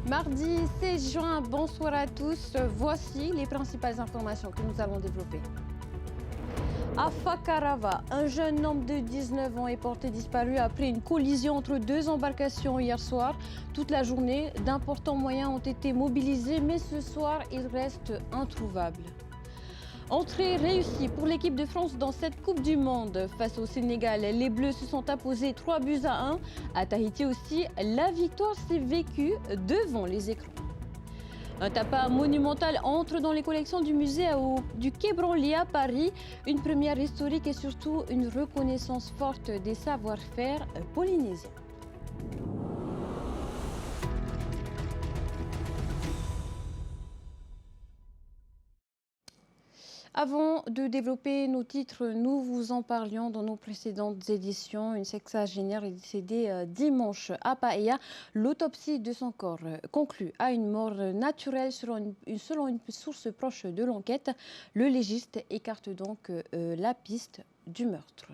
Mardi 16 juin, bonsoir à tous. Voici les principales informations que nous allons développer. À Fakarava, un jeune homme de 19 ans est porté disparu après une collision entre deux embarcations hier soir. Toute la journée, d'importants moyens ont été mobilisés, mais ce soir, il reste introuvable. Entrée réussie pour l'équipe de France dans cette Coupe du Monde. Face au Sénégal, les Bleus se sont imposés 3-1. À Tahiti aussi, la victoire s'est vécue devant les écrans. Un tapas monumental entre dans les collections du musée du Quai Branly à Paris. Une première historique et surtout une reconnaissance forte des savoir-faire polynésiens. Avant de développer nos titres, nous vous en parlions dans nos précédentes éditions. Une sexagénaire est décédée dimanche à Paella. L'autopsie de son corps conclut à une mort naturelle selon une source proche de l'enquête. Le légiste écarte donc la piste du meurtre.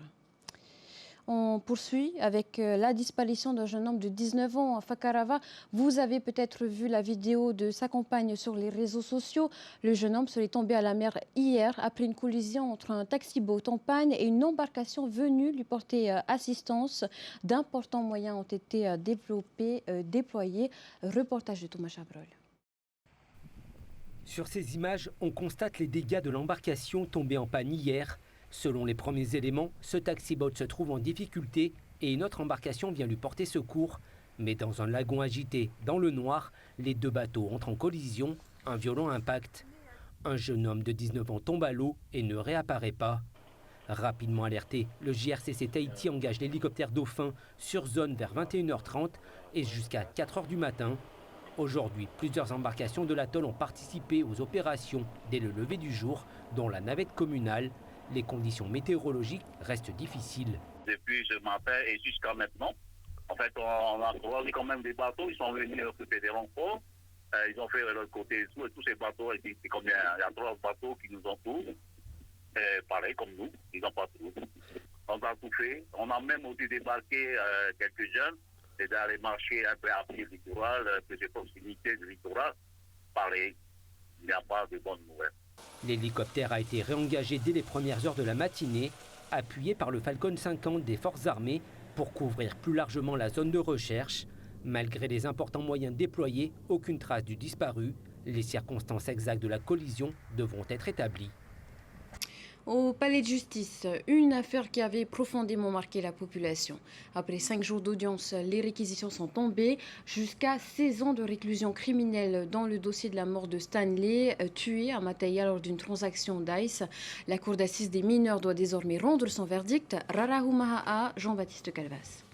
On poursuit avec la disparition d'un jeune homme de 19 ans à Fakarava. Vous avez peut-être vu la vidéo de sa compagne sur les réseaux sociaux. Le jeune homme serait tombé à la mer hier après une collision entre un taxi-boat en panne et une embarcation venue lui porter assistance. D'importants moyens ont été déployés. Reportage de Thomas Chabrol. Sur ces images, on constate les dégâts de l'embarcation tombée en panne hier. Selon les premiers éléments, ce taxi-boat se trouve en difficulté et une autre embarcation vient lui porter secours. Mais dans un lagon agité, dans le noir, les deux bateaux entrent en collision, un violent impact. Un jeune homme de 19 ans tombe à l'eau et ne réapparaît pas. Rapidement alerté, le JRCC Tahiti engage l'hélicoptère Dauphin sur zone vers 21h30 et jusqu'à 4h du matin. Aujourd'hui, plusieurs embarcations de l'atoll ont participé aux opérations dès le lever du jour, dont la navette communale. Les conditions météorologiques restent difficiles. Depuis ce matin et jusqu'à maintenant, en fait, on a croisé quand même des bateaux. Ils sont venus occuper des renforts. Ils ont fait de l'autre côté et tous ces bateaux. C'est combien? Il y a 3 bateaux qui nous entourent. Pareil comme nous, ils n'ont pas tout. On a tout fait. On a même aussi débarqué quelques jeunes et d'aller marcher un peu à pied du littoral, que c'est proximité du littoral. Pareil, il n'y a pas de bonnes nouvelles. L'hélicoptère a été réengagé dès les premières heures de la matinée, appuyé par le Falcon 50 des forces armées pour couvrir plus largement la zone de recherche. Malgré les importants moyens déployés, aucune trace du disparu. Les circonstances exactes de la collision devront être établies. Au palais de justice, une affaire qui avait profondément marqué la population. Après 5 jours d'audience, les réquisitions sont tombées. Jusqu'à 16 ans de réclusion criminelle dans le dossier de la mort de Stanley, tué à Mataya lors d'une transaction d'ICE. La cour d'assises des mineurs doit désormais rendre son verdict. Rarahu Maha'a, Jean-Baptiste Calvas.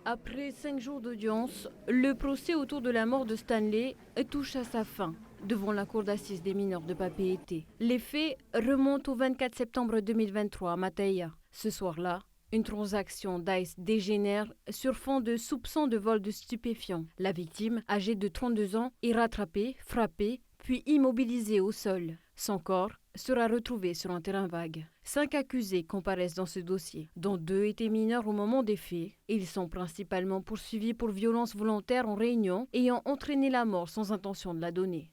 Après 5 jours d'audience, le procès autour de la mort de Stanley touche à sa fin devant la cour d'assises des mineurs de Papeete. Les faits remontent au 24 septembre 2023 à Mataya. Ce soir-là, une transaction d'ICE dégénère sur fond de soupçons de vol de stupéfiants. La victime, âgée de 32 ans, est rattrapée, frappée, puis immobilisée au sol. Son corps sera retrouvé sur un terrain vague. 5 accusés comparaissent dans ce dossier, dont 2 étaient mineurs au moment des faits. Ils sont principalement poursuivis pour violence volontaire en réunion ayant entraîné la mort sans intention de la donner.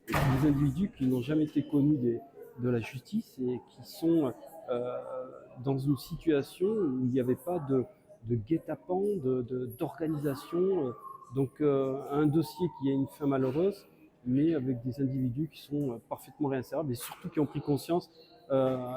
Des individus qui n'ont jamais été connus de la justice et qui sont dans une situation où il n'y avait pas de guet-apens, d'organisation. Donc un dossier qui a une fin malheureuse, mais avec des individus qui sont parfaitement réinsérables et surtout qui ont pris conscience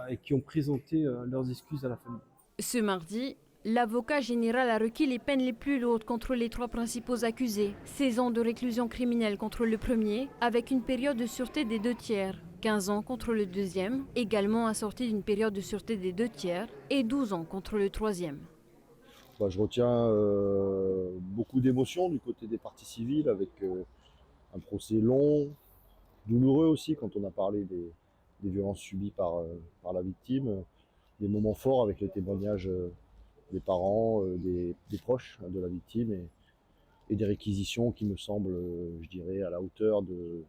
et qui ont présenté leurs excuses à la famille. Ce mardi, l'avocat général a requis les peines les plus lourdes contre les 3 principaux accusés. 16 ans de réclusion criminelle contre le premier, avec une période de sûreté des 2/3. 15 ans contre le deuxième, également assorti d'une période de sûreté des 2/3, et 12 ans contre le troisième. Je retiens beaucoup d'émotions du côté des parties civiles, avec un procès long, douloureux aussi quand on a parlé des violences subies par la victime, des moments forts avec les témoignages des parents, des proches de la victime et des réquisitions qui me semblent, je dirais, à la hauteur de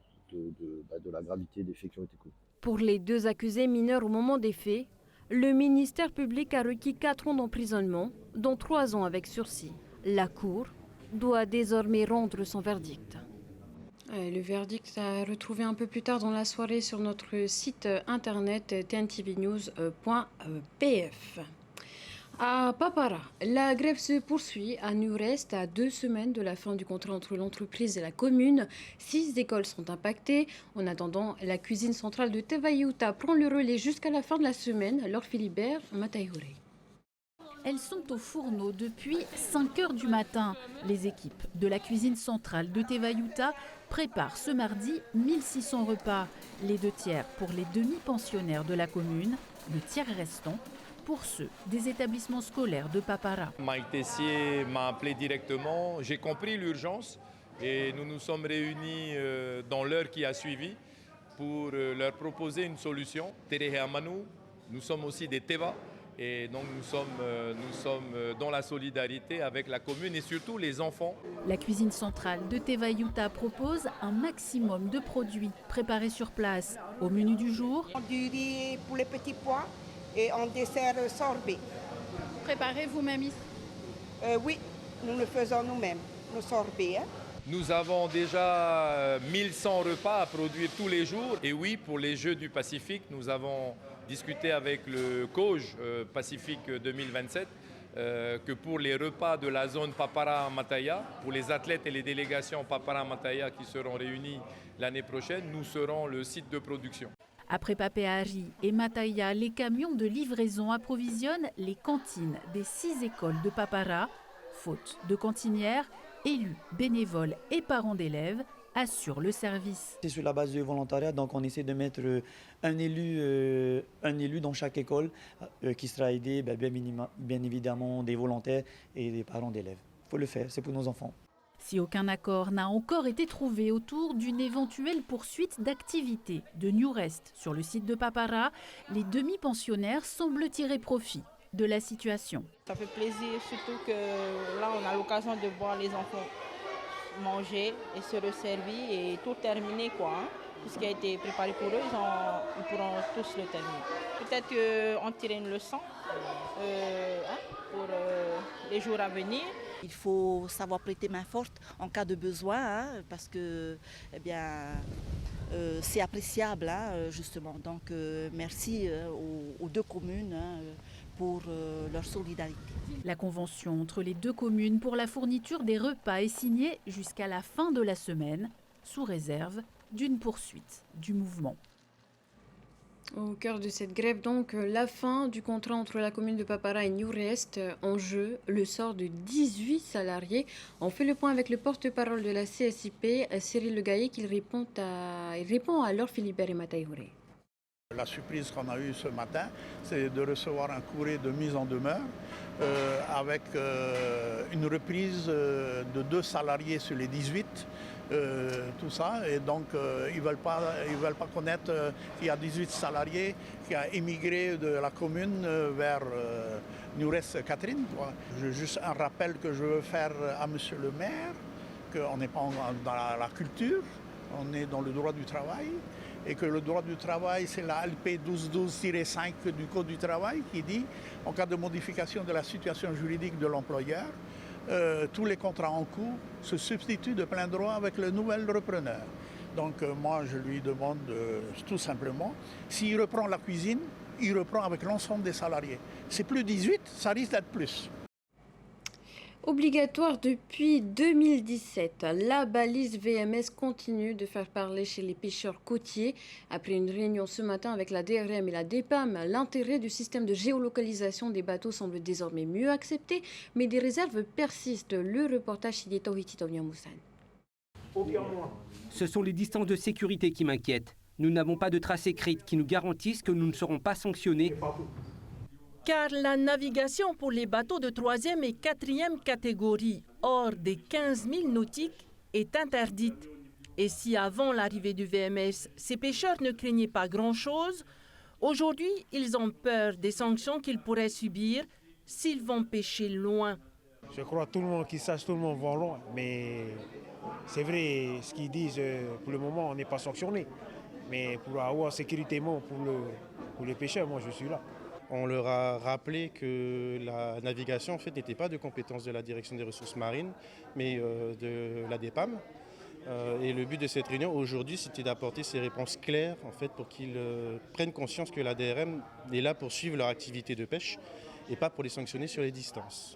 la gravité des faits qui ont été commis. Pour les 2 accusés mineurs au moment des faits, le ministère public a requis 4 ans d'emprisonnement, dont 3 ans avec sursis. La Cour doit désormais rendre son verdict. Le verdict à retrouver un peu plus tard dans la soirée sur notre site internet tntvnews.pf. À Papara, la grève se poursuit à Nurest à 2 semaines de la fin du contrat entre l'entreprise et la commune. 6 écoles sont impactées. En attendant, la cuisine centrale de Tevayuta prend le relais jusqu'à la fin de la semaine. Laure Philibert, Mataïhoure. Elles sont au fourneau depuis 5 heures du matin. Les équipes de la cuisine centrale de Tevayuta préparent ce mardi 1600 repas. Les 2 tiers pour les demi-pensionnaires de la commune, le tiers restant pour ceux des établissements scolaires de Papara. Mike Tessier m'a appelé directement, j'ai compris l'urgence et nous nous sommes réunis dans l'heure qui a suivi pour leur proposer une solution. Terehe Amanou, nous sommes aussi des Teva et donc nous sommes dans la solidarité avec la commune et surtout les enfants. La cuisine centrale de Tevayuta propose un maximum de produits préparés sur place. Au menu du jour, du riz pour les petits pois et en dessert sorbet. préparez vous-même ici. Oui, nous le faisons nous-mêmes, nos sorbets. Nous avons déjà 1100 repas à produire tous les jours. Et oui, pour les Jeux du Pacifique, nous avons discuté avec le COJ Pacifique 2027 que pour les repas de la zone Papara-Mataya, pour les athlètes et les délégations Papara-Mataya qui seront réunis l'année prochaine, nous serons le site de production. Après Papeari et Mataya, les camions de livraison approvisionnent les cantines des 6 écoles de Papara. Faute de cantinières, élus, bénévoles et parents d'élèves assurent le service. C'est sur la base du volontariat, donc on essaie de mettre un élu dans chaque école qui sera aidé bien évidemment des volontaires et des parents d'élèves. Il faut le faire, c'est pour nos enfants. Si aucun accord n'a encore été trouvé autour d'une éventuelle poursuite d'activité de Nurest sur le site de Papara, les demi-pensionnaires semblent tirer profit de la situation. Ça fait plaisir, surtout que là on a l'occasion de voir les enfants manger et se resservir et tout terminer quoi. Tout ce qui a été préparé pour eux, ils pourront tous le terminer. Peut-être qu'on tirer une leçon pour les jours à venir. Il faut savoir prêter main forte en cas de besoin, parce que c'est appréciable, justement. Donc merci aux 2 communes pour leur solidarité. La convention entre les 2 communes pour la fourniture des repas est signée jusqu'à la fin de la semaine, sous réserve d'une poursuite du mouvement. Au cœur de cette grève, donc, la fin du contrat entre la commune de Papara et Nurest. En jeu, le sort de 18 salariés. On fait le point avec le porte-parole de la CSIP, Cyril Le Gaillet, qui répond à Laure Philibert et Mataïhoure. La surprise qu'on a eue ce matin, c'est de recevoir un courrier de mise en demeure avec une reprise de 2 salariés sur les 18. Tout ça, et donc ils veulent pas connaître qu'il y a 18 salariés qui ont émigré de la commune vers Nurest Catherine. Juste un rappel que je veux faire à monsieur le maire, qu'on n'est pas dans la culture, on est dans le droit du travail, et que le droit du travail, c'est la LP 1212-5 du Code du travail qui dit, en cas de modification de la situation juridique de l'employeur, tous les contrats en cours se substituent de plein droit avec le nouvel repreneur. Donc moi, je lui demande tout simplement, s'il reprend la cuisine, il reprend avec l'ensemble des salariés. C'est plus 18, ça risque d'être plus. Obligatoire depuis 2017, la balise VMS continue de faire parler chez les pêcheurs côtiers. Après une réunion ce matin avec la DRM et la DEPAM, l'intérêt du système de géolocalisation des bateaux semble désormais mieux accepté, mais des réserves persistent. Le reportage signé Tawhiti Moussan. Ce sont les distances de sécurité qui m'inquiètent. Nous n'avons pas de traces écrites qui nous garantissent que nous ne serons pas sanctionnés. Car la navigation pour les bateaux de 3e et 4e catégorie hors des 15 000 nautiques est interdite. Et si avant l'arrivée du VMS, ces pêcheurs ne craignaient pas grand-chose, aujourd'hui, ils ont peur des sanctions qu'ils pourraient subir s'ils vont pêcher loin. Je crois que tout le monde qui sache, tout le monde va loin. Mais c'est vrai, ce qu'ils disent, pour le moment, on n'est pas sanctionné. Mais pour avoir sécurité pour les pêcheurs, moi je suis là. On leur a rappelé que la navigation en fait, n'était pas de compétence de la Direction des ressources marines, mais de la DEPAM. Et le but de cette réunion aujourd'hui, c'était d'apporter ces réponses claires en fait, pour qu'ils prennent conscience que la DRM est là pour suivre leur activité de pêche et pas pour les sanctionner sur les distances.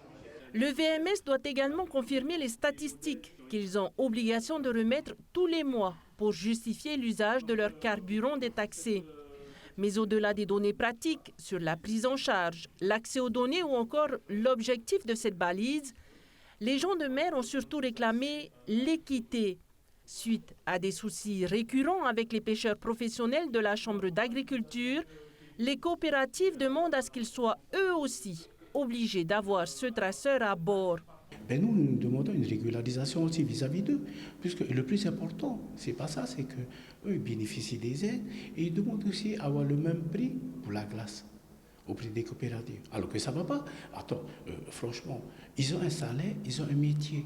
Le VMS doit également confirmer les statistiques qu'ils ont obligation de remettre tous les mois pour justifier l'usage de leur carburant détaxé. Mais au-delà des données pratiques sur la prise en charge, l'accès aux données ou encore l'objectif de cette balise, les gens de mer ont surtout réclamé l'équité. Suite à des soucis récurrents avec les pêcheurs professionnels de la Chambre d'agriculture, les coopératives demandent à ce qu'ils soient eux aussi obligés d'avoir ce traceur à bord. Nous demandons une régularisation aussi vis-à-vis d'eux, puisque le plus important, c'est pas ça, c'est qu'eux bénéficient des aides et ils demandent aussi à avoir le même prix pour la glace au prix des coopératives. Alors que ça ne va pas. Attends, franchement, ils ont un salaire, ils ont un métier.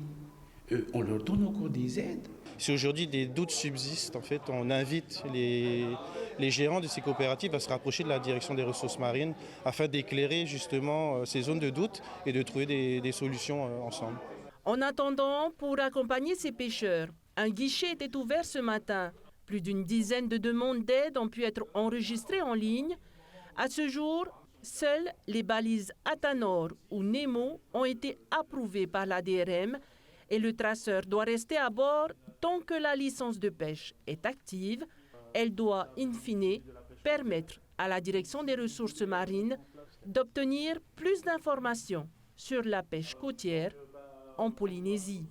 On leur donne encore des aides. Si aujourd'hui des doutes subsistent, en fait, on invite les gérants de ces coopératives à se rapprocher de la Direction des ressources marines afin d'éclairer justement ces zones de doute et de trouver des solutions ensemble. En attendant, pour accompagner ces pêcheurs, un guichet était ouvert ce matin. Plus d'une dizaine de demandes d'aide ont pu être enregistrées en ligne. À ce jour, seules les balises Atanor ou Nemo ont été approuvées par la DRM et le traceur doit rester à bord tant que la licence de pêche est active. Elle doit, in fine, permettre à la Direction des ressources marines d'obtenir plus d'informations sur la pêche côtière en Polynésie.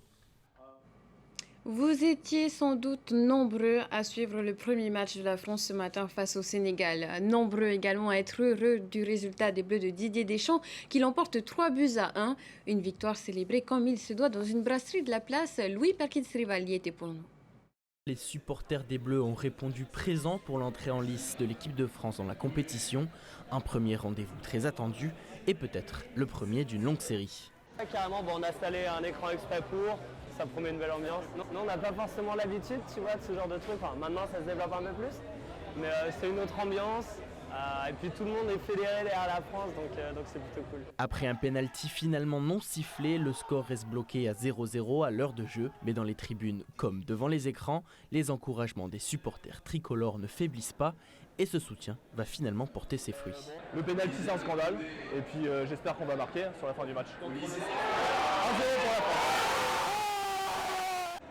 Vous étiez sans doute nombreux à suivre le premier match de la France ce matin face au Sénégal. Nombreux également à être heureux du résultat des Bleus de Didier Deschamps qui l'emportent 3-1. Une victoire célébrée comme il se doit dans une brasserie de la place. Louis Perkins-Rivalier était pour nous. Les supporters des Bleus ont répondu présents pour l'entrée en lice de l'équipe de France dans la compétition. Un premier rendez-vous très attendu et peut-être le premier d'une longue série. Carrément, on a installé un écran exprès pour, ça promet une belle ambiance. Nous, on n'a pas forcément l'habitude, tu vois, de ce genre de truc. Enfin, maintenant, ça se développe un peu plus, mais c'est une autre ambiance. Et puis tout le monde est fédéré derrière la France, donc c'est plutôt cool. Après un pénalty finalement non sifflé, le score reste bloqué à 0-0 à l'heure de jeu. Mais dans les tribunes comme devant les écrans, les encouragements des supporters tricolores ne faiblissent pas et ce soutien va finalement porter ses fruits. Le pénalty, c'est un scandale, et puis j'espère qu'on va marquer sur la fin du match. 1-0 pour la France.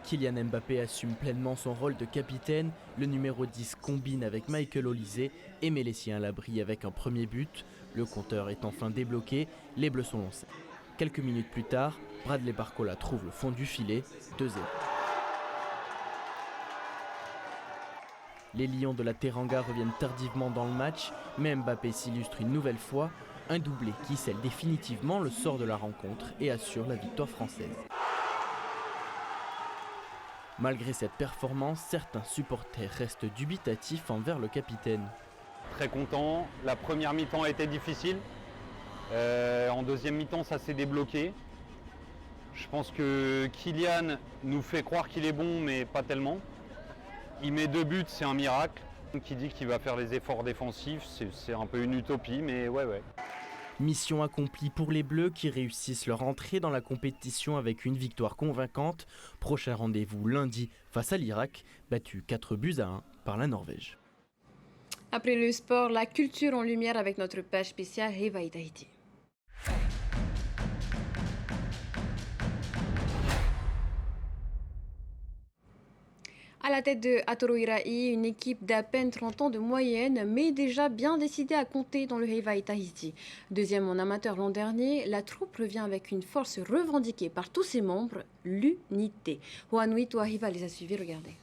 Kylian Mbappé assume pleinement son rôle de capitaine. Le numéro 10 combine avec Michael Olise et met les siens à l'abri avec un premier but. Le compteur est enfin débloqué, les Bleus sont lancés. Quelques minutes plus tard, Bradley Barcola trouve le fond du filet, 2-0. Les Lions de la Teranga reviennent tardivement dans le match, mais Mbappé s'illustre une nouvelle fois. Un doublé qui scelle définitivement le sort de la rencontre et assure la victoire française. Malgré cette performance, certains supporters restent dubitatifs envers le capitaine. Très content, la première mi-temps a été difficile. En deuxième mi-temps, ça s'est débloqué. Je pense que Kylian nous fait croire qu'il est bon, mais pas tellement. Il met 2 buts, c'est un miracle. Qui dit qu'il va faire les efforts défensifs, c'est un peu une utopie, mais ouais. Mission accomplie pour les Bleus qui réussissent leur entrée dans la compétition avec une victoire convaincante. Prochain rendez-vous lundi face à l'Irak, battu 4-1 par la Norvège. Après le sport, la culture en lumière avec notre page spéciale Réveil Tahiti. À la tête de Atoroirai, une équipe d'à peine 30 ans de moyenne, mais déjà bien décidée à compter dans le Réveil Tahiti. Deuxième en amateur l'an dernier, la troupe revient avec une force revendiquée par tous ses membres, l'unité. Juanui Touahiva les a suivis, regardez.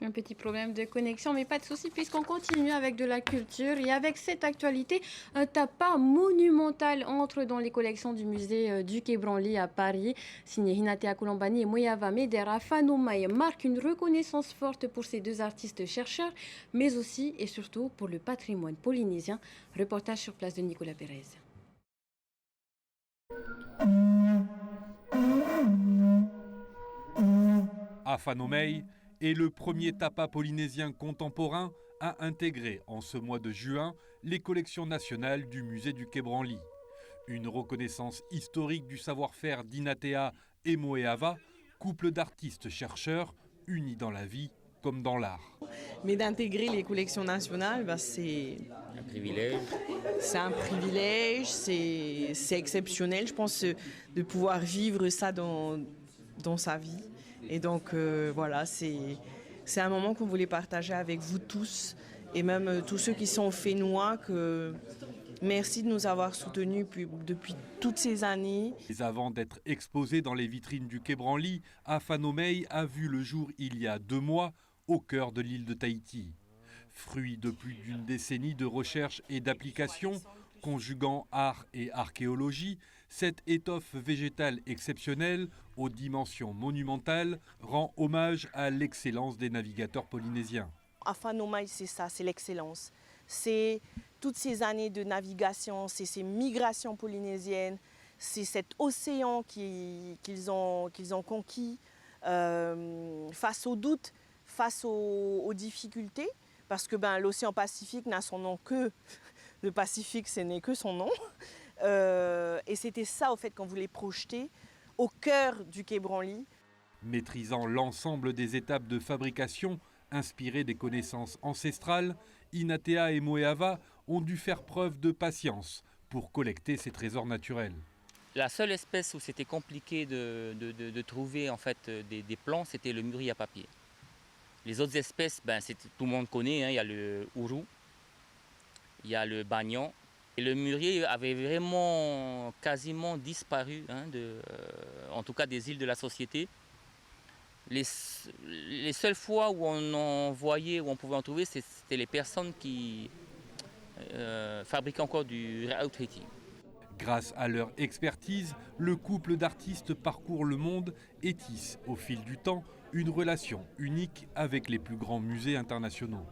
Un petit problème de connexion, mais pas de souci puisqu'on continue avec de la culture. Et avec cette actualité, un tapas monumental entre dans les collections du musée du Quai Branly à Paris. Signé Hinatea Kolombani et Moyava Medera, Fanomaï marque une reconnaissance forte pour ces deux artistes-chercheurs, mais aussi et surtout pour le patrimoine polynésien. Reportage sur place de Nicolas Pérez. Afanomei est le premier tapa polynésien contemporain à intégrer en ce mois de juin les collections nationales du musée du Quai Branly. Une reconnaissance historique du savoir-faire d'Hinatea et Moeava, couple d'artistes-chercheurs unis dans la vie comme dans l'art. Mais d'intégrer les collections nationales, c'est un privilège. C'est un privilège, c'est exceptionnel, je pense, de pouvoir vivre ça dans sa vie. Et donc voilà, c'est un moment qu'on voulait partager avec vous tous et même tous ceux qui sont fénois. Merci de nous avoir soutenus depuis toutes ces années. Avant d'être exposé dans les vitrines du Quai Branly, Afanomei a vu le jour il y a 2 mois au cœur de l'île de Tahiti. Fruit de plus d'une décennie de recherche et d'application, conjuguant art et archéologie, cette étoffe végétale exceptionnelle, aux dimensions monumentales, rend hommage à l'excellence des navigateurs polynésiens. Afanomei, c'est ça, c'est l'excellence. C'est toutes ces années de navigation, c'est ces migrations polynésiennes, c'est cet océan qu'ils ont conquis face aux doutes, face aux difficultés, parce que l'océan Pacifique n'a son nom que... Le Pacifique, ce n'est que son nom. Et c'était ça, au fait, qu'on voulait projeter au cœur du Quai Branly. Maîtrisant l'ensemble des étapes de fabrication, inspirées des connaissances ancestrales, Hinatea et Moeava ont dû faire preuve de patience pour collecter ces trésors naturels. La seule espèce où c'était compliqué de trouver en fait, des plants, c'était le mûrier à papier. Les autres espèces, tout le monde connaît, il y a le ourou, il y a le bagnon. Et le mûrier avait vraiment quasiment disparu, en tout cas des îles de la société. Les seules fois où on en voyait, où on pouvait en trouver, c'était les personnes qui fabriquaient encore du rautriti. Grâce à leur expertise, le couple d'artistes parcourt le monde et tisse au fil du temps une relation unique avec les plus grands musées internationaux.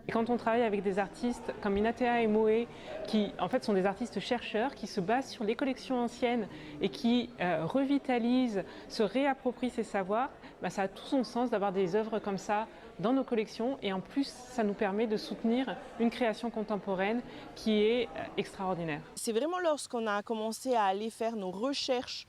Et quand on travaille avec des artistes comme Hinatea et Moe, qui en fait sont des artistes chercheurs, qui se basent sur les collections anciennes et qui revitalisent, se réapproprient ces savoirs, ça a tout son sens d'avoir des œuvres comme ça dans nos collections. Et en plus, ça nous permet de soutenir une création contemporaine qui est extraordinaire. C'est vraiment lorsqu'on a commencé à aller faire nos recherches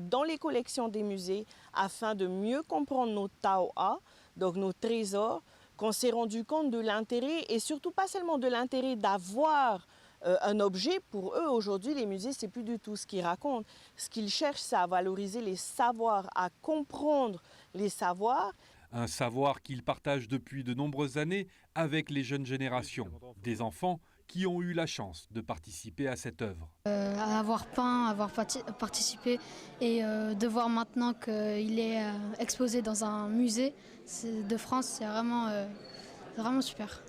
dans les collections des musées afin de mieux comprendre nos tao'a, donc nos trésors, qu'on s'est rendu compte de l'intérêt, et surtout pas seulement de l'intérêt d'avoir un objet. Pour eux, aujourd'hui, les musées, c'est plus du tout ce qu'ils racontent. Ce qu'ils cherchent, c'est à valoriser les savoirs, à comprendre les savoirs. Un savoir qu'ils partagent depuis de nombreuses années avec les jeunes générations, des enfants qui ont eu la chance de participer à cette œuvre. Avoir peint, avoir participé et de voir maintenant qu'il est exposé dans un musée de France, c'est vraiment super.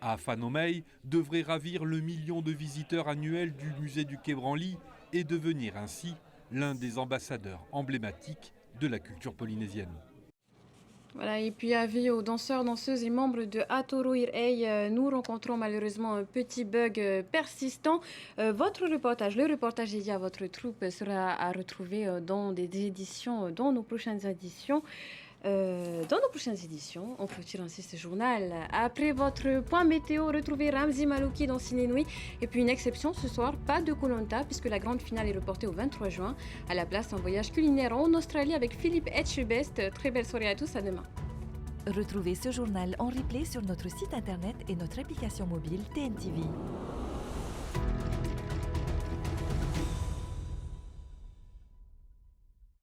Afanomei devrait ravir le million de visiteurs annuels du musée du Quai Branly et devenir ainsi l'un des ambassadeurs emblématiques de la culture polynésienne. Voilà, et puis avis aux danseurs, danseuses et membres de Atoro Irei, nous rencontrons malheureusement un petit bug persistant. Le reportage dédié à votre troupe sera à retrouver dans nos prochaines éditions. On clôture ainsi ce journal. Après votre point météo, retrouvez Ramzi Malouki dans Ciné Nuit. Et puis une exception ce soir, pas de Koh Lanta puisque la grande finale est reportée au 23 juin. À la place, un voyage culinaire en Australie avec Philippe Etchebest. Très belle soirée à tous, à demain. Retrouvez ce journal en replay sur notre site internet et notre application mobile TNTV.